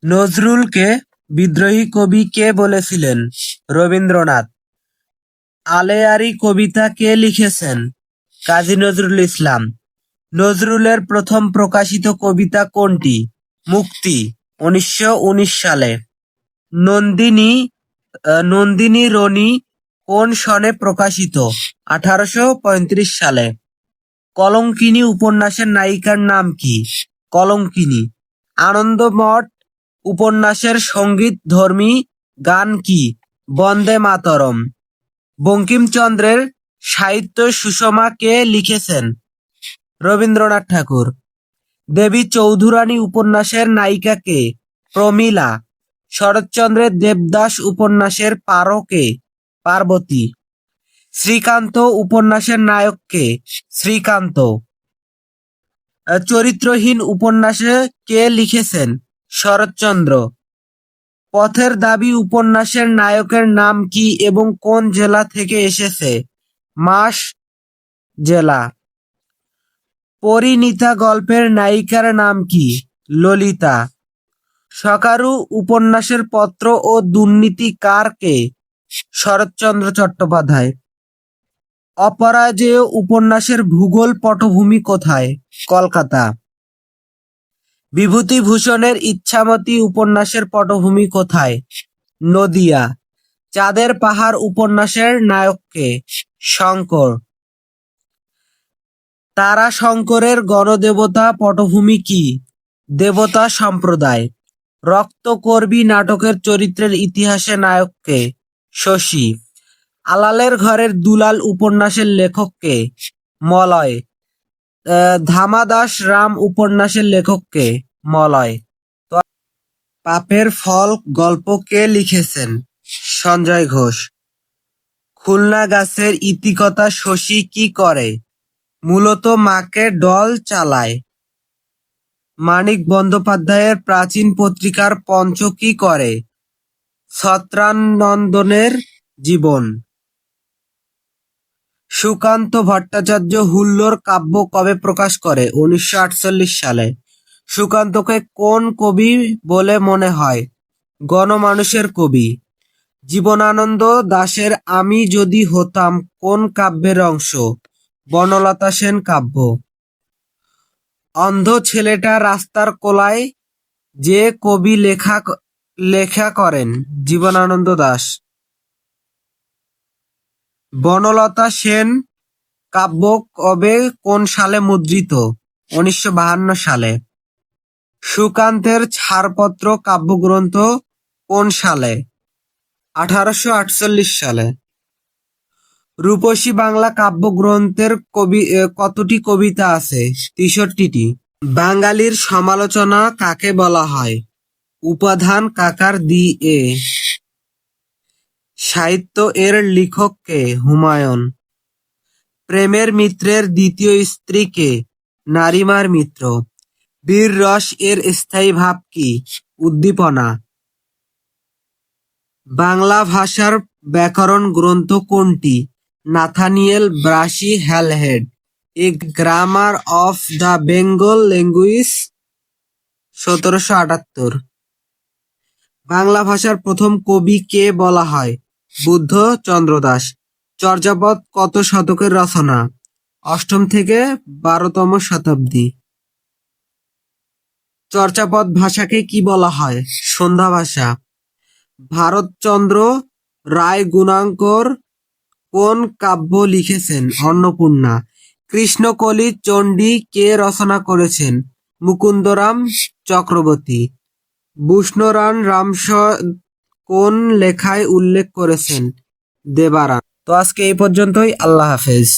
নজরুলকে বিদ্রোহী কবি কে বলেছিলেন? রবীন্দ্রনাথ। আলেয়ারি কবিতা কে লিখেছেন? কাজী নজরুল ইসলাম। নজরুলের প্রথম প্রকাশিত কবিতা কোনটি? মুক্তি, 1919 সালে। নন্দিনী নন্দিনী রনি কোন সনে প্রকাশিত? 1835 সালে। কলঙ্কিনী উপন্যাসের নায়িকার নাম কি? কলঙ্কিনী। আনন্দমঠ উপন্যাসের সঙ্গীতধর্মী গান কি? বন্দে মাতরম। বঙ্কিমচন্দ্রের সাহিত্য সুষমা কে লিখেছেন? রবীন্দ্রনাথ ঠাকুর। দেবী চৌধুরানী উপন্যাসের নায়িকা কে? প্রমীলা। শরৎচন্দ্রের দেবদাস উপন্যাসের পারো কে? পার্বতী। শ্রীকান্ত উপন্যাসের নায়ক কে? শ্রীকান্ত। চরিত্রহীন উপন্যাসে কে লিখেছেন? শরৎচন্দ্র। পথের দাবি উপন্যাসের নায়কের নাম কি এবং কোন জেলা থেকে এসেছে? মাস জেলা। পরিণীতা গল্পের নায়িকার নাম কি? ললিতা। সকারু উপন্যাসের পত্র ও দুর্নীতি কার কে? শরৎচন্দ্র চট্টোপাধ্যায়। অপরাজেয় উপন্যাসের ভূগোল পটভূমি কোথায়? কলকাতা। বিভূতিভূষণের ইচ্ছামতী উপন্যাসের পটভূমি কোথায়? নদিয়া। চাঁদের পাহাড় উপন্যাসের নায়ক কে? শঙ্কর। তারাশঙ্করের গণদেবতা পটভূমি কি? দেবতা সম্প্রদায়। রক্তকরবী নাটকের চরিত্রের ইতিহাসে নায়ক কে? শশী। আলালের ঘরের দুলাল উপন্যাসের লেখক কে? মলয়। ধামাদাস রাম উপন্যাসের লেখক কে? মলয়। পাপের ফল গল্প কে লিখেছেন? সঞ্জয় ঘোষ। খুলনা গাছের ইতিকথা শশী কি করে? মূলত মাকে ডল চালায়। মানিক বন্দ্যোপাধ্যায়ের প্রাচীন পত্রিকার পঞ্চ কি করে? ছত্রানন্দনের জীবন। সুকান্ত ভট্টাচার্য হুল্লোড় কাব্য কবে প্রকাশ করে? 1948 সালে। সুকান্তকে কোন কবি বলে মনে হয়? গণমানুষের কবি। জীবনানন্দ দাশের আমি যদি হতাম কোন কাব্যের অংশ? বনলতা সেন কাব্য। অন্ধ ছেলেটা রাস্তার কোলায় যে কবি লেখা করেন? জীবনানন্দ দাশ। বনলতা সেন কাব্য কবে কোন সালে মুদ্রিত? 1952 সালে। সুকান্তের ছাড়পত্র কাব্যগ্রন্থ কোন সালে? 1848 সালে। রূপসী বাংলা কাব্যগ্রন্থের কতটি কবিতা আছে? 63টি। বাঙালির সমালোচনা কাকে বলা হয়? উপাধান কাকার দিয়ে। সাহিত্য এর লেখক কে? হুমায়ুন। প্রেমের মিত্রের দ্বিতীয় স্ত্রী কে? নারিমার মিত্র। বীর রস এর স্থায়ী ভাব কি? উদ্দীপনা। বাংলা ভাষার ব্যাকরণ গ্রন্থ কোনটি? Nathaniel Brassey Halhed. A grammar of the Bengal language, 1778। Bangla ভাষার প্রথম কবি কে বলা হয়? বুদ্ধ চন্দ্র দাস। চর্যাপদ কত শতকের রচনা? 8ম থেকে 12তম শতাব্দী। চর্যাপদ ভাষাকে কি বলা হয়? সন্ধ্যা ভাষা। ভারতচন্দ্র রায় গুণাকর কোন কাব্য লিখেছেন? অন্নপূর্ণা। কৃষ্ণকলি চণ্ডী কে রচনা করেছেন? মুকুন্দরাম চক্রবর্তী। বুষ্ণরান রামসদ কোন লেখায় উল্লেখ করেছেন? দেবারাম। তো আজকে এই পর্যন্তই। আল্লাহ হাফেজ।